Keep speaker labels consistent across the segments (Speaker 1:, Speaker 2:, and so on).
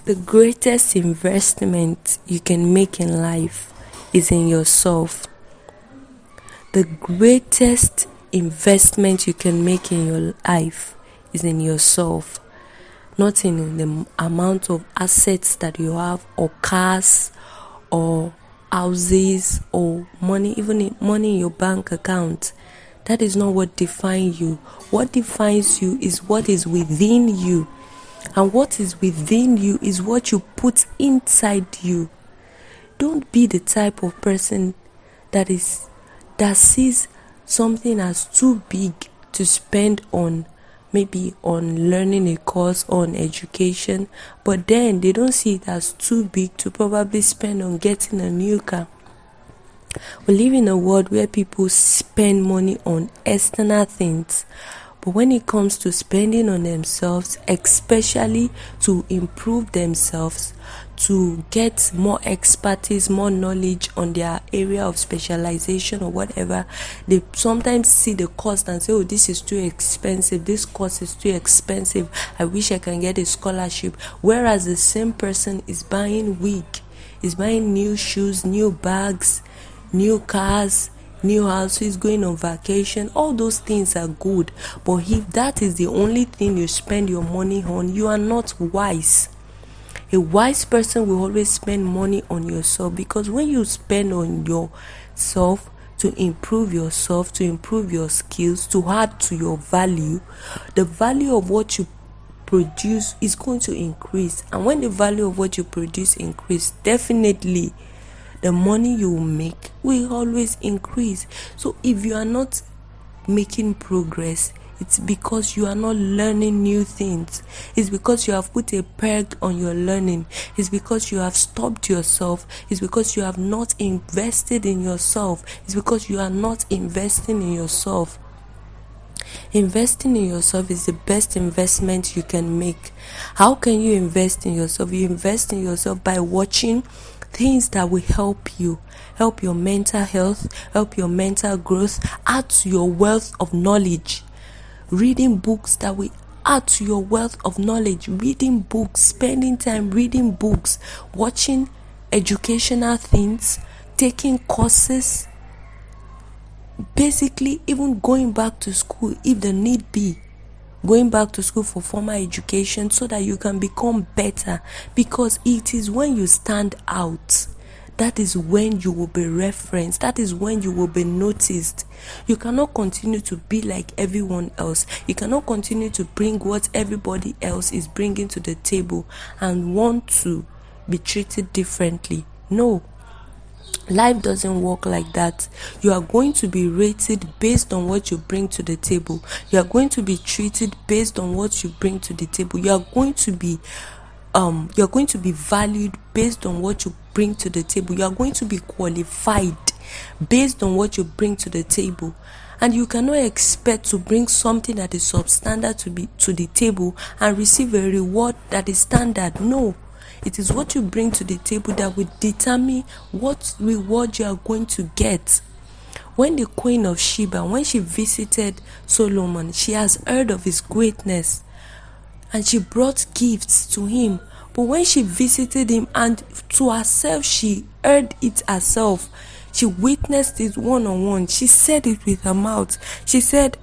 Speaker 1: The greatest investment you can make in life is in yourself. The greatest investment you can make in your life is in yourself. Not in the amount of assets that you have, or cars, or houses, or money, even money in your bank account. That is not what defines you. What defines you is what is within you. And what is within you is what you put inside you. Don't be the type of person that sees something as too big to spend on, maybe on learning a course, on education, but then they don't see it as too big to probably spend on getting a new car. We live in a world where people spend money on external things, but when it comes to spending on themselves, especially to improve themselves, to get more expertise, more knowledge on their area of specialization or whatever, they sometimes see the cost and say, oh, this is too expensive, this course is too expensive, I wish I can get a scholarship. Whereas the same person is buying wig, is buying new shoes, new bags, new cars, new houses, going on vacation. All those things are good, but if that is the only thing you spend your money on, you are not wise. A wise person will always spend money on yourself, because when you spend on yourself to improve yourself, to improve your skills, to add to your value, the value of what you produce is going to increase. And when the value of what you produce increase, definitely the money you make will always increase. So if you are not making progress, it's because you are not learning new things. It's because you have put a peg on your learning. It's because you have stopped yourself. It's because you have not invested in yourself. It's because you are not investing in yourself. Investing in yourself is the best investment you can make. How can you invest in yourself? You invest in yourself by watching things that will help you, help your mental health, help your mental growth, add to your wealth of knowledge. Reading books that will add to your wealth of knowledge. Reading books, spending time reading books, watching educational things, taking courses, basically even going back to school if the need be. Going back to school for formal education so that you can become better, because it is when you stand out, that is when you will be referenced, that is when you will be noticed. You cannot continue to be like everyone else. You cannot continue to bring what everybody else is bringing to the table and want to be treated differently. No. Life doesn't work like that. You are going to be rated based on what you bring to the table. You are going to be treated based on what you bring to the table. You are going to be valued based on what you bring to the table. You are going to be qualified based on what you bring to the table. And you cannot expect to bring something that is substandard to the table and receive a reward that is standard. No. It is what you bring to the table that will determine what reward you are going to get. When the Queen of Sheba, when she visited Solomon, she has heard of his greatness and she brought gifts to him. But when she visited him and to herself, she heard it herself. She witnessed it one-on-one. She said it with her mouth. She said,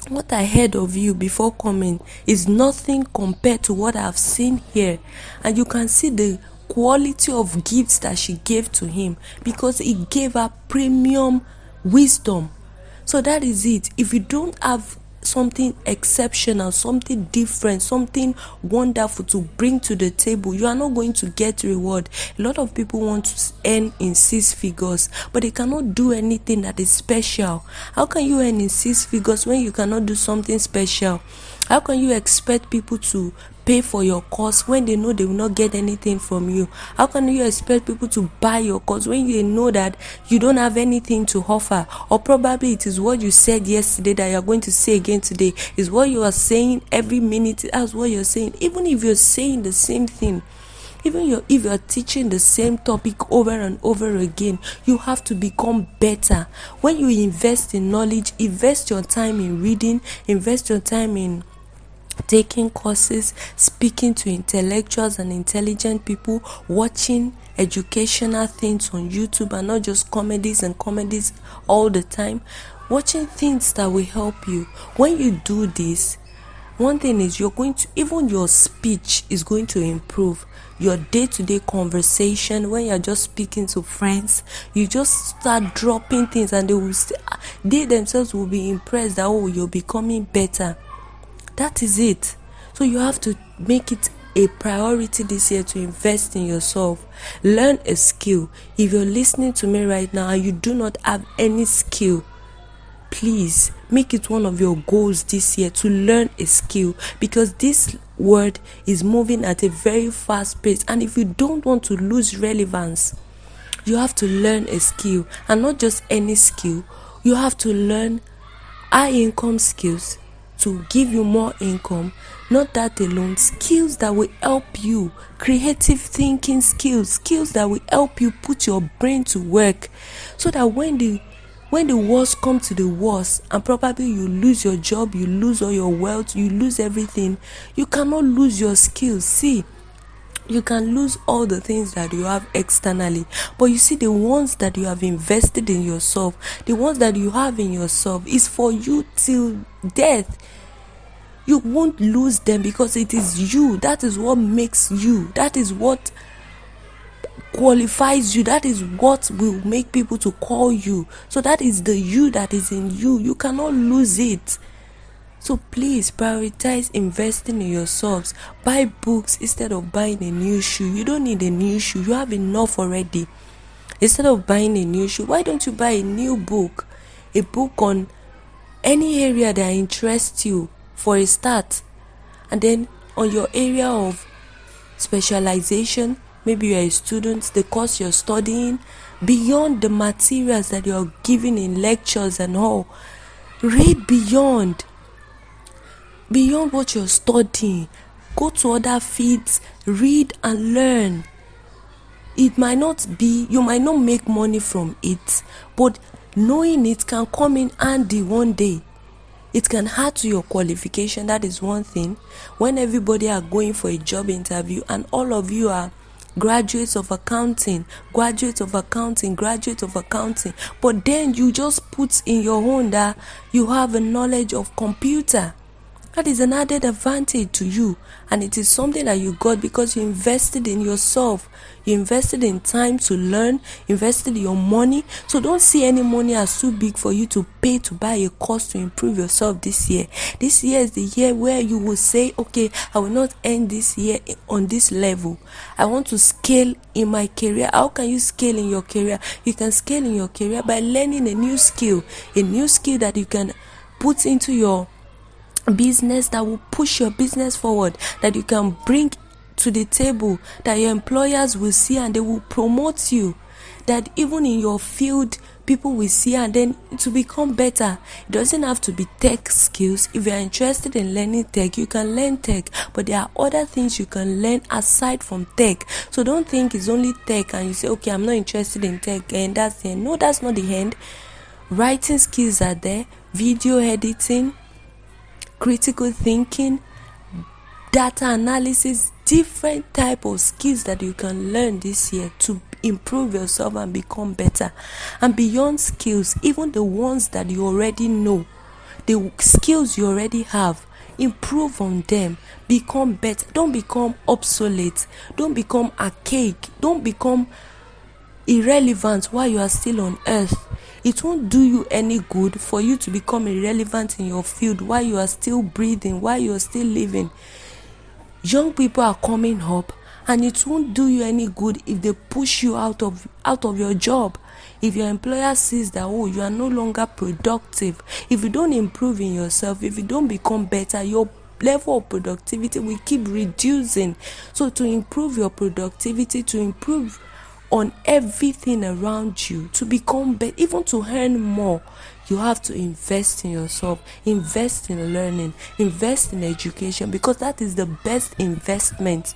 Speaker 1: what I heard of you before coming is nothing compared to what I've seen here. And you can see the quality of gifts that she gave to him, because he gave her premium wisdom. So that is it. If you don't have something exceptional, something different, something wonderful to bring to the table, you are not going to get reward. A lot of people want to earn in 6 figures, but they cannot do anything that is special. How can you earn in 6 figures when you cannot do something special? How can you expect people to pay for your course when they know they will not get anything from you? How can you expect people to buy your course when they know that you don't have anything to offer? Or probably it is what you said yesterday that you are going to say again today. Is what you are saying every minute. That's what you're saying. Even if you're saying the same thing, even if you're teaching the same topic over and over again, you have to become better. When you invest in knowledge, invest your time in reading, invest your time in taking courses, speaking to intellectuals and intelligent people, watching educational things on YouTube and not just comedies all the time. Watching things that will help you. When you do this, one thing is even your speech is going to improve. Your day-to-day conversation, when you're just speaking to friends, you just start dropping things and they themselves will be impressed that, oh, you're becoming better. That is it. So you have to make it a priority this year to invest in yourself. Learn a skill. If you're listening to me right now and you do not have any skill, please make it one of your goals this year to learn a skill, because this world is moving at a very fast pace, and if you don't want to lose relevance, you have to learn a skill, and not just any skill. You have to learn high income skills to give you more income. Not that alone, skills that will help you, creative thinking skills that will help you put your brain to work, so that when the worst come to the worst and probably you lose your job, you lose all your wealth, you lose everything, you cannot lose your skills. See, you can lose all the things that you have externally, but you see, the ones that you have invested in yourself, the ones that you have in yourself, is for you till death. You won't lose them, because it is you. That is what makes you. That is what qualifies you. That is what will make people to call you. So that is the you that is in you. You cannot lose it. So please prioritize investing in yourselves. Buy books instead of buying a new shoe. You don't need a new shoe. You have enough already. Instead of buying a new shoe, why don't you buy a new book? A book on any area that interests you for a start. And then on your area of specialization, maybe you're a student, the course you're studying, beyond the materials that you're given in lectures and all, read beyond what you're studying. Go to other feeds, read and learn. You might not make money from it, but knowing it can come in handy one day. It can add to your qualification. That is one thing. When everybody are going for a job interview and all of you are graduates of accounting, but then you just put in your own that you have a knowledge of computer. That is an added advantage to you, and it is something that you got because you invested in yourself. You invested in time to learn, invested your money. So don't see any money as too big for you to pay to buy a course to improve yourself this year. This year is the year where you will say, okay, I will not end this year on this level. I want to scale in my career. How can you scale in your career? You can scale in your career by learning a new skill that you can put into your business, that will push your business forward, that you can bring to the table, that your employers will see and they will promote you, that even in your field people will see, and then to become better. It doesn't have to be tech skills. If you are interested in learning tech, you can learn tech, but there are other things you can learn aside from tech. So don't think it's only tech and you say, okay, I'm not interested in tech and that's the end. No, that's not the end. Writing skills are there, video editing, critical thinking, data analysis, different type of skills that you can learn this year to improve yourself and become better. And beyond skills, even the ones that you already know, the skills you already have, improve on them, become better. Don't become obsolete, don't become archaic, don't become irrelevant while you are still on earth. It won't do you any good for you to become irrelevant in your field while you are still breathing, while you are still living. Young people are coming up, and it won't do you any good if they push you out of your job. If your employer sees that, oh, you are no longer productive, if you don't improve in yourself, if you don't become better, your level of productivity will keep reducing. So to improve your productivity, to improve on everything around you, to become better, even to earn more, you have to invest in yourself, invest in learning, invest in education, because that is the best investment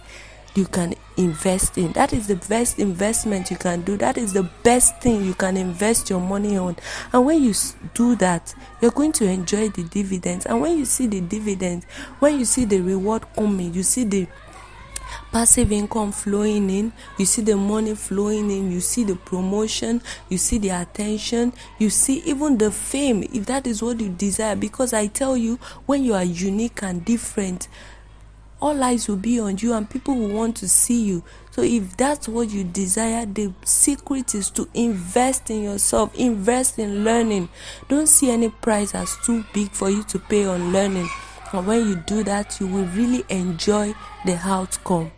Speaker 1: you can invest in. That is the best investment you can do. That is the best thing you can invest your money on. And when you do that, you're going to enjoy the dividends. And when you see the dividends, when you see the reward coming, you see the passive income flowing in, you see the money flowing in, you see the promotion, you see the attention, you see even the fame, if that is what you desire. Because I tell you, when you are unique and different, all eyes will be on you and people will want to see you. So if that's what you desire, the secret is to invest in yourself, invest in learning. Don't see any price as too big for you to pay on learning. And when you do that, you will really enjoy the outcome.